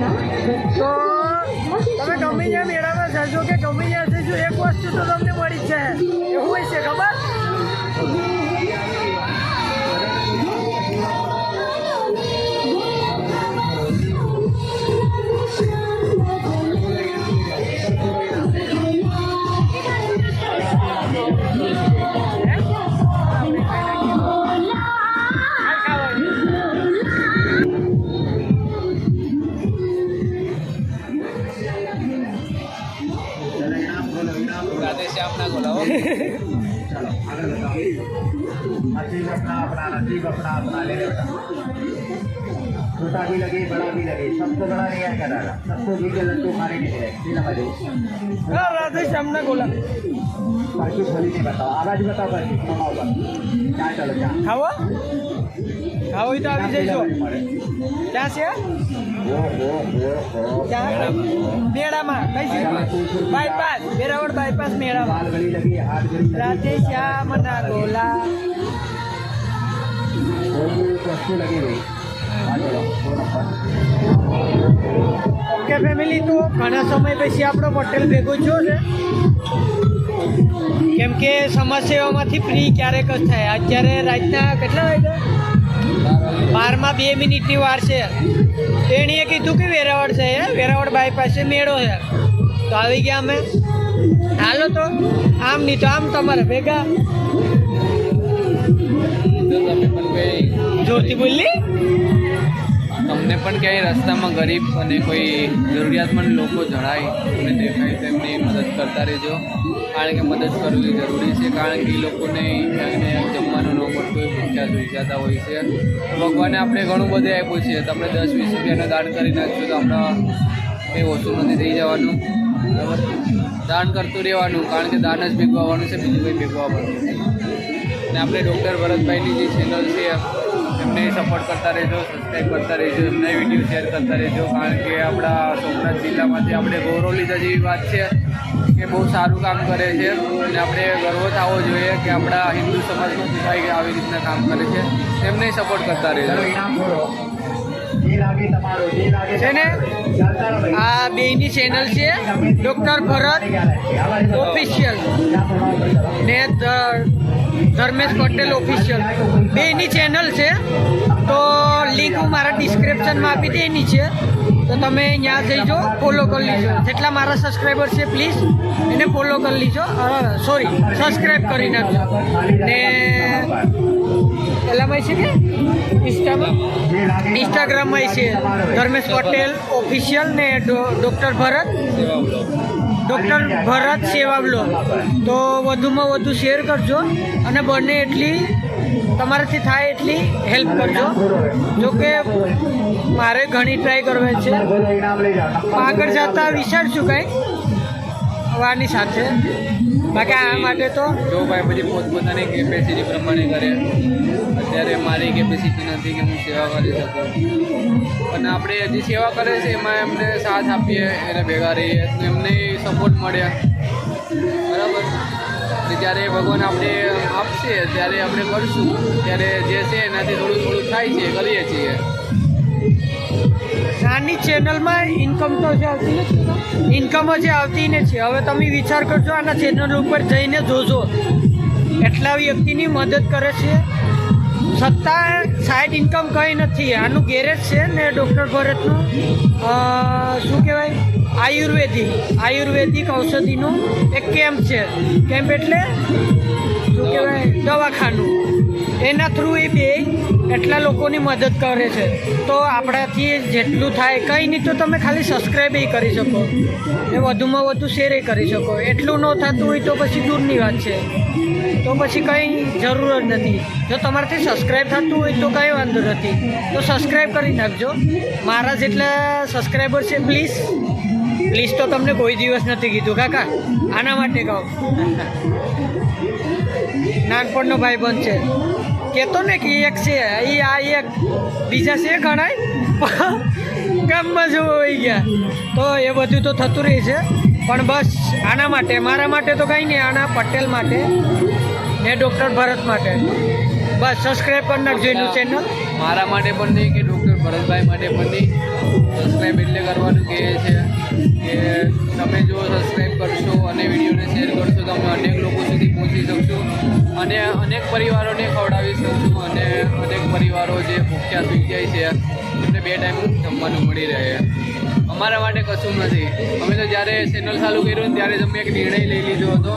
તો તમે ગમે ત્યાં મેળામાં જશો કે ગમે ત્યાં જશો એક વસ્તુ તો તમને મળી છે એવું હોય છે ખબર. छोटा भी लगे बड़ा भी लगे सबसे बड़ा नहीं है करारा सबसे बड़े लड्डू खाने के लिए राधे श्याम ना गोला बाकी भली नहीं बताओ आवाज बताओ बाकी कमाओ क्या चलो क्या खाओ खाओ तो આવી જઈજો. ક્યાં છે મેળામાં કઈ છે બાયપાસ વેરાવળ બાયપાસ મેળામાં રાધે શ્યામ ના ગોલા वस्तु लगी हुई ઓકે ફેમિલી. તો ઘણા સમય પછી આપણો પટેલ ભેગો થયો છે કેમ કે સમાજ સેવામાંથી ફ્રી ક્યારેક જ થાય. અત્યારે રાતના કેટલા વાગ્યા 12:02 વાર છે. તેણીએ કીધું કે વેરાવળ છે વેરાવળ બાયપાસે મેળો છે તો આવી ગયા અમે. હાલો તો આમ નહીં તો આમ તમારે ભેગા જોરથી બોલી. તમને પણ ક્યાંય રસ્તામાં ગરીબ અને કોઈ જરૂરિયાતમંદ લોકો જણાય અને દેખાય તો એમની મદદ કરતા રહેજો. કારણ કે મદદ કરવી જરૂરી છે. કારણ કે એ લોકોને ક્યાંય જમવાનું ન મળતું હોય ભૂખ્યા જોઈ જતા હોય છે. ભગવાને આપણે ઘણું બધું આપ્યું છે. તમને 10-20 રૂપિયાનું દાન કરી નાખશો તો આપણા કંઈ ઓછું નથી થઈ જવાનું. બરાબર દાન કરતું રહેવાનું. કારણ કે દાન જ ભેગું આવવાનું છે બીજું કંઈ ભેગું આવવાનું નથી. અને આપણે ડૉક્ટર ભરતભાઈની જે ચેનલ છે એમને સપોર્ટ કરતા રહેજો, સબસ્ક્રાઈબ કરતા રહેજો, એમના વિડીયો શેર કરતા રહેજો. કારણ કે આપણા સોમનાથ જિલ્લામાંથી આપણે ગૌરવ લીધા જેવી વાત છે કે બહુ સારું કામ કરે છે અને આપણે ગર્વ થવો જોઈએ કે આપણા હિન્દુ સમાજનો ભાઈ આવી રીતના કામ કરે છે. એમને સપોર્ટ કરતા રહેજો. છે ને આ બેની ચેનલ છે ડૉક્ટર ભરત ઓફિશિયલ ને ધર્મેશ પટેલ ઓફિશિયલ બેની ચેનલ છે. તો લિંક હું મારા ડિસ્ક્રિપ્શનમાં આપી દે એની છે તો તમે ત્યાં જઈજો ફોલો કરી લીજો. જેટલા મારા સબસ્ક્રાઈબર છે પ્લીઝ એને ફોલો કરી લીજો. સોરી સબસ્ક્રાઈબ કરી નાખજો. ને પેલામાં છે કે ઇન્સ્ટાગ્રામમાં છે ધર્મેશ પટેલ ઓફિશિયલ ને ડૉક્ટર ભરત સેવા બ્લોગ. તો વધુમાં વધુ શેર કરજો અને બને એટલી તમારાથી થાય એટલી હેલ્પ કરજો. જોકે મારે ઘણી ટ્રાય કરવી છે. આગળ જતા વિચારશું કંઈ આની સાથે. બાકી આ માટે તો જો ભાઈ બધી પોતપોતાની કેપેસિટી પ્રમાણે કરે. અત્યારે મારી કેપેસિટી નથી કે હું સેવા કરી શકું અને આપણે હજી સેવા કરે છે એમાં એમને સાથ આપીએ એને ભેગા રહીએ તો એમને સપોર્ટ મળે. બરાબર. જ્યારે ભગવાન આપણે આપશે ત્યારે આપણે કરશું. ત્યારે જે છે એનાથી થોડું થોડું થાય છે કરીએ છીએ. નાની ચેનલમાં ઇન્કમ તો જે આવતી નથી, ઇન્કમ જ આવતી નથી. હવે તમે વિચાર કરજો આના ચેનલ ઉપર જઈને જોજો એટલા વ્યક્તિની મદદ કરે છે છતાં સાઈડ ઇન્કમ કંઈ નથી. આનું ગેરેજ છે ને ડૉક્ટર ભરતનું શું કહેવાય આયુર્વેદિક ઔષધિનું એક કેમ્પ છે. કેમ્પ એટલે શું કહેવાય દવાખાનું. એના થ્રુ એ બે એટલા લોકોની મદદ કરે છે. તો આપણાથી જેટલું થાય કંઈ નહીં તો તમે ખાલી સબસ્ક્રાઈબ કરી શકો ને વધુમાં વધુ શેર કરી શકો. એટલું ન થતું હોય તો પછી દૂરની વાત છે. તો પછી કંઈ જરૂર જ નથી. જો તમારાથી સબસ્ક્રાઈબ થતું હોય તો કંઈ વાંધો નથી. તો સબસ્ક્રાઈબ કરી નાખજો. મારા જેટલા સબસ્ક્રાઈબર છે પ્લીઝ તો તમને કોઈ દિવસ નથી કીધું કાકા. આના માટે કહું નાનપણનો ભાઈબંધ છે કહેતો ને કે એક છે એ આ એક બીજા છે ગણાય ગામમાં જવું હોઈ ગયા. તો એ બધું તો થતું રહે છે પણ બસ આના માટે મારા માટે તો કંઈ નહીં. આના પટેલ માટે ને ડૉક્ટર ભરત માટે બસ સબસ્ક્રાઈબ કરી નાખજો એનું ચેનલ. મારા માટે પણ નહીં કે ડૉક્ટર ભરતભાઈ માટે પણ નહીં. સબસ્ક્રાઈબ એટલે કરવાનું કહે છે કે તમે જો સબસ્ક્રાઈબ કરશો અને વિડીયોને શેર કરશો તો અમે અનેક લોકો સુધી પહોંચી શકશું અને અનેક પરિવારોને ખવડાવી શકશું અને અનેક પરિવારો જે ભૂખ્યા સૂઈ જાય છે એમને 2 ટાઈમ જમવાનું મળી રહે. અમારા માટે કશું નથી. અમે તો જ્યારે ચેનલ ચાલુ કર્યું ને ત્યારે જ અમે એક નિર્ણય લઈ લીધો હતો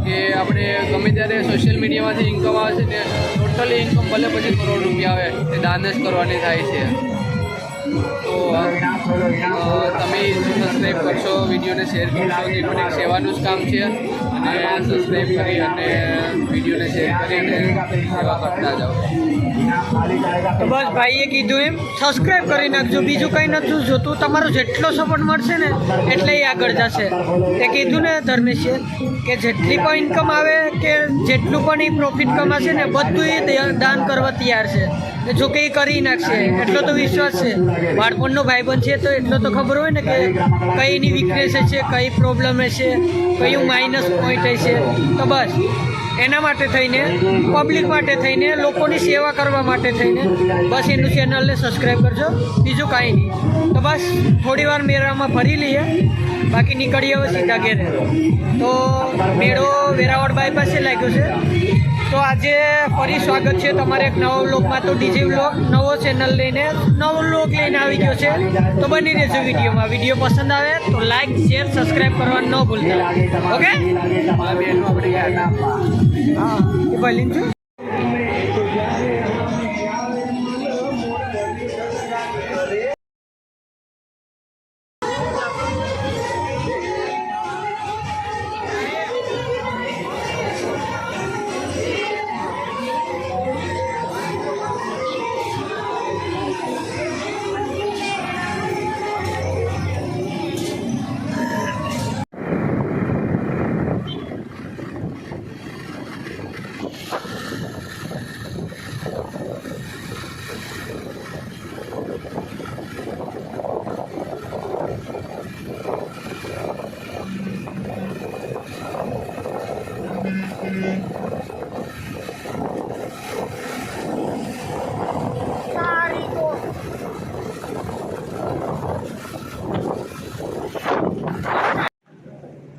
કે આપણે ગમે ત્યારે સોશિયલ મીડિયામાંથી ઇન્કમ આવે છે ને ટોટલી ઇન્કમ ભલે પછી કરોડ રૂપિયા આવે તે દાન જ કરવાની થાય છે. તો તમે સબસ્ક્રાઈબ કરશો, વિડીયોને શેર કરશો, તે પણ એક સેવાનું જ કામ છે અને સબસ્ક્રાઈબ કરી અને વિડીયોને શેર કરી અને સેવા કરતા જાઓ. તો બસ ભાઈએ કીધું એમ સબસ્ક્રાઈબ કરી નાખજો, બીજું કંઈ નથી જોતું. તમારો જેટલો સપોર્ટ મળશે ને એટલે એ આગળ જશે. એ કીધું ને ધર્મેશે કે જેટલી પણ ઇન્કમ આવે કે જેટલું પણ એ પ્રોફિટ કમાશે ને બધું એ દાન કરવા તૈયાર છે. જો કે એ કરી નાખશે એટલો તો વિશ્વાસ છે. બાળપણનો ભાઈબંધ છે તો એટલો તો ખબર હોય ને કે કઈ એની વીકનેસ છે, કઈ પ્રોબ્લેમ હશે, કયું માઇનસ પોઈન્ટ હશે. તો બસ એના માટે થઈને, પબ્લિક માટે થઈને, લોકોની સેવા કરવા માટે થઈને બસ એનું ચેનલને સબસ્ક્રાઈબ કરજો, બીજું કાંઈ નહીં. તો બસ થોડી વાર મેળામાં ફરી લઈએ, બાકી નીકળીએ હવે સીધા ઘેરે. તો મેળો વેરાવળ બાયપાસે લાગ્યો છે. તો આજે ફરી સ્વાગત છે તમારે એક નવો વ્લોગમાં. તો ડીજે વ્લોગ નવો ચેનલ લઈને નવો વ્લોગ લઈને આવી ગયો છે. તો બની રહેજો વિડીયોમાં. વિડીયો પસંદ આવે તો લાઈક, શેર, સબસ્ક્રાઈબ કરવાનું ન ભૂલતા. ઓકે? હા, એ ભાઈ છું.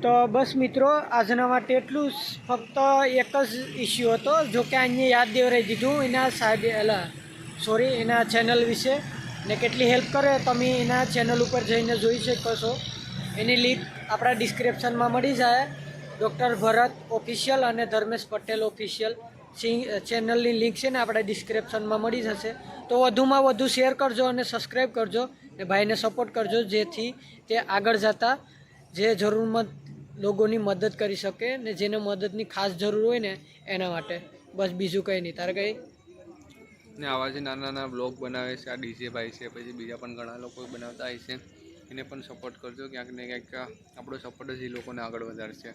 તો બસ મિત્રો આજના માટે એટલું જ. ફક્ત એક જ ઇસ્યુ હતો, જો કે અહીંયા યાદ દેવરાઈ દીધું એના સાહેબ એના ચેનલ વિશે ને કેટલી હેલ્પ કરે તમે એના ચેનલ ઉપર જઈને જોઈ શકો છો. એની લિંક આપણા ડિસ્ક્રિપ્શનમાં મળી જાય. ડૉક્ટર ભરત ઓફિશિયલ અને ધર્મેશ પટેલ ઓફિશિયલ ચેનલની લિંક છે ને આપણા ડિસ્ક્રિપ્શનમાં મળી જશે. તો વધુમાં વધુ શેર કરજો અને સબસ્ક્રાઈબ કરજો ને ભાઈને સપોર્ટ કરજો, જેથી તે આગળ જતા જે જરૂરમંદ લોકોની મદદ કરી શકે ને જેને મદદની ખાસ જરૂર હોય ને એના માટે. બસ બીજું કંઈ નહીં. તારે કંઈ ને આવા જે નાના નાના બ્લોગ બનાવે છે આ ડીજે ભાઈ છે, પછી બીજા પણ ઘણા લોકો બનાવતા હોય છે, એને પણ સપોર્ટ કરજો. ક્યાંક ને ક્યાંક આપણો સપોર્ટ જ એ લોકોને આગળ વધારશે.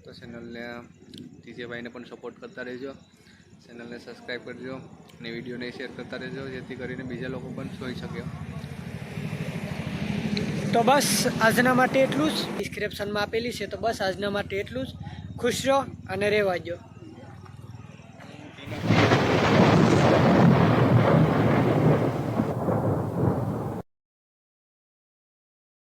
તો ચેનલને ડીજે ભાઈને પણ સપોર્ટ કરતા રહેજો, ચેનલને સબસ્ક્રાઈબ કરજો અને વિડીયોને શેર કરતા રહેજો, જેથી કરીને બીજા લોકો પણ જોઈ શકે. તો બસ આજના માટે એટલું જ. ડિસ્ક્રિપ્શનમાં આપેલી છે. તો બસ આજના માટે એટલું જ. ખુશ રહો અને રહેવા દો.